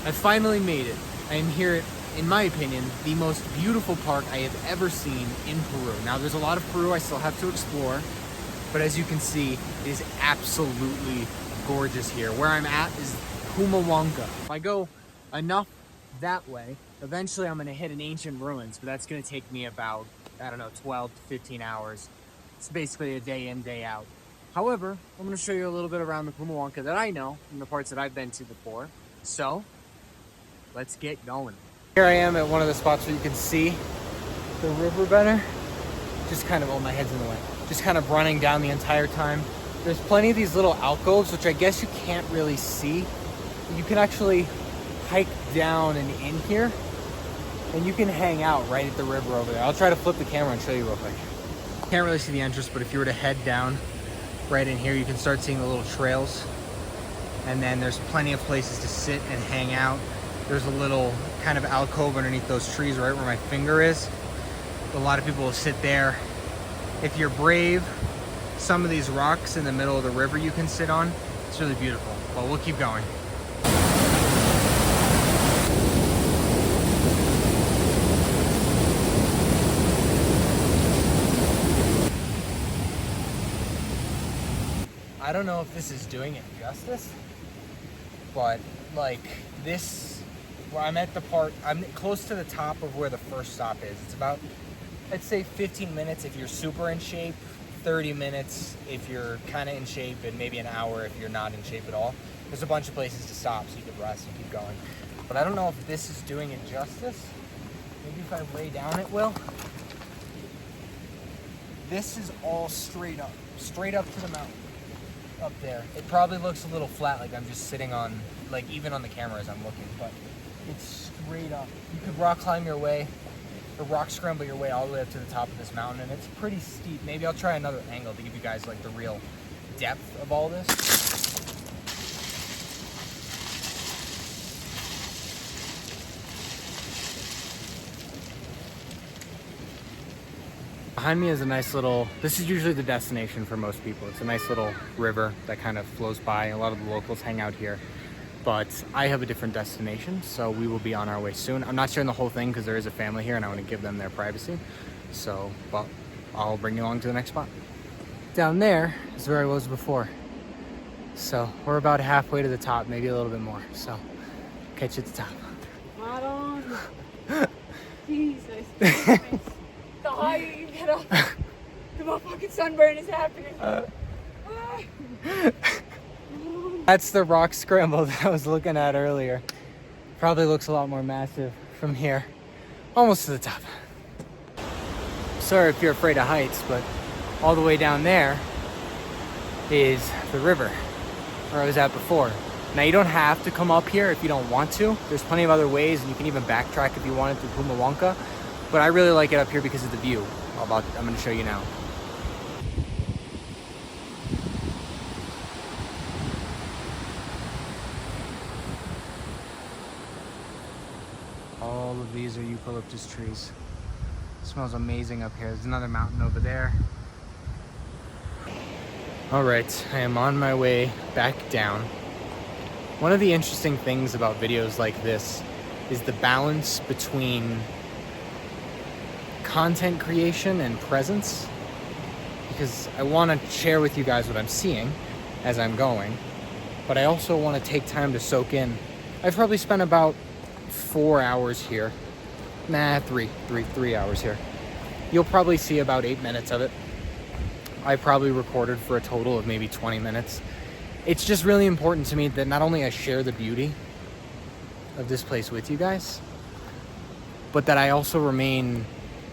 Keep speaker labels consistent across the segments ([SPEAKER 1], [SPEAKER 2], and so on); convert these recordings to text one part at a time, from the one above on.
[SPEAKER 1] I finally made it. I am here at, in my opinion, the most beautiful park I have ever seen in Peru. Now, there's a lot of Peru I still have to explore, but as you can see, it is absolutely gorgeous here. Where I'm at is Humahuanca. If I go enough that way, eventually I'm gonna hit an ancient ruins, but that's gonna take me about, I don't know, 12 to 15 hours. It's basically a day in, day out. However, I'm gonna show you a little bit around the Humahuanca that I know from the parts that I've been to before. So, let's get going. Here I am at one of the spots where you can see the river better. Just kind of, oh, my head's in the way. Just kind of running down the entire time. There's plenty of these little alcoves, which I guess you can't really see. You can actually hike down and in here, and you can hang out right at the river over there. I'll try to flip the camera and show you real quick. Can't really see the entrance, but if you were to head down right in here, you can start seeing the little trails. And then there's plenty of places to sit and hang out. There's a little kind of alcove underneath those trees right where my finger is. A lot of people will sit there. If you're brave, some of these rocks in the middle of the river you can sit on. It's really beautiful, but we'll keep going. I don't know if this is doing it justice, but like this, where I'm at the part, I'm close to the top of where the first stop is. It's about, I'd say 15 minutes if you're super in shape, 30 minutes if you're kind of in shape, and maybe an hour if you're not in shape at all. There's a bunch of places to stop so you can rest and keep going. But I don't know if this is doing it justice. Maybe if I lay down it will. This is all straight up to the mountain. Up there. It probably looks a little flat, like I'm just sitting on, like even on the camera as I'm looking, but it's straight up. You could rock climb your way, or rock scramble your way all the way up to the top of this mountain, and it's pretty steep. Maybe I'll try another angle to give you guys like the real depth of all this. Behind me is a nice little, this is usually the destination for most people. It's a nice little river that kind of flows by. A lot of the locals hang out here, but I have a different destination, so we will be on our way soon. I'm not sharing the whole thing because there is a family here and I want to give them their privacy. So, but I'll bring you along to the next spot. Down there is where I was before. So we're about halfway to the top, maybe a little bit more. So catch you at the top.
[SPEAKER 2] Not on. Jesus. The higher you get up, the more fucking sunburn is happening.
[SPEAKER 1] That's the rock scramble that I was looking at earlier. Probably looks a lot more massive from here. Almost to the top. Sorry if you're afraid of heights, but all the way down there is the river where I was at before. Now you don't have to come up here if you don't want to. There's plenty of other ways, and you can even backtrack if you wanted through Humahuanca. But I really like it up here because of the view. I'm going to show you now. All of these are eucalyptus trees. It smells amazing up here. There's another mountain over there. All right, I am on my way back down. One of the interesting things about videos like this is the balance between content creation and presence, because I want to share with you guys what I'm seeing as I'm going, but I also want to take time to soak in. I've probably spent about 4 hours here. Nah, three hours here. You'll probably see about 8 minutes of it. I probably recorded for a total of maybe 20 minutes. It's just really important to me that not only I share the beauty of this place with you guys, but that I also remain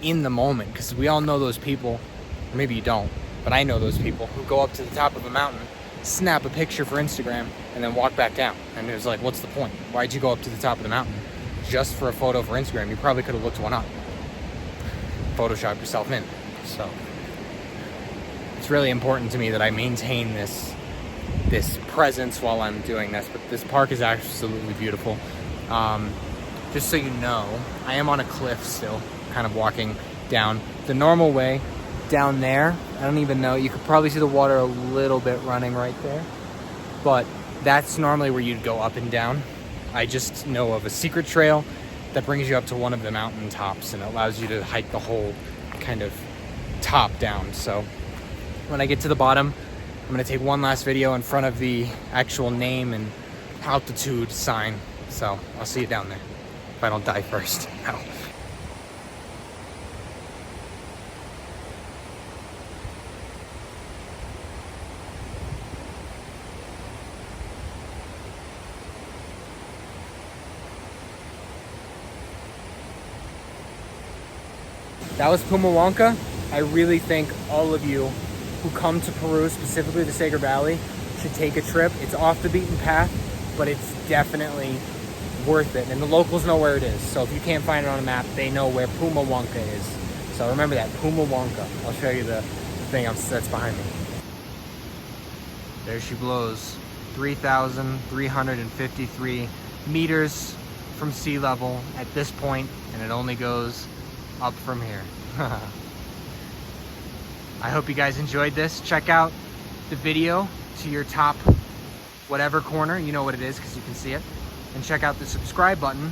[SPEAKER 1] in the moment, because we all know those people, or maybe you don't, but I know those people who go up to the top of a mountain, snap a picture for Instagram, and then walk back down. And it was like, what's the point? Why'd you go up to the top of the mountain? Just for a photo for Instagram. You probably could have looked one up. Photoshop yourself in. So it's really important to me that I maintain this presence while I'm doing this. But this park is absolutely beautiful. Just so you know, I am on a cliff still, kind of walking down the normal way down there. I don't even know, you could probably see the water a little bit running right there, but that's normally where you'd go up and down. I just know of a secret trail that brings you up to one of the mountain tops and it allows you to hike the whole kind of top down. So when I get to the bottom, I'm gonna take one last video in front of the actual name and altitude sign. So I'll see you down there if I don't die first. No. That was Pumahuanca. I really think all of you who come to Peru, specifically the Sagar Valley, should take a trip. It's off the beaten path, but it's definitely worth it. And the locals know where it is. So if you can't find it on a map, they know where Pumahuanca is. So remember that, Pumahuanca. I'll show you the thing that's behind me. There she blows. 3,353 meters from sea level at this point, and it only goes up from here. I hope you guys enjoyed this. Check out the video to your top whatever corner, you know what it is because you can see it, and check out the subscribe button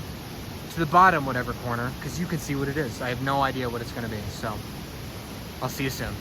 [SPEAKER 1] to the bottom whatever corner because you can see what it is. I have no idea what it's going to be, so I'll see you soon.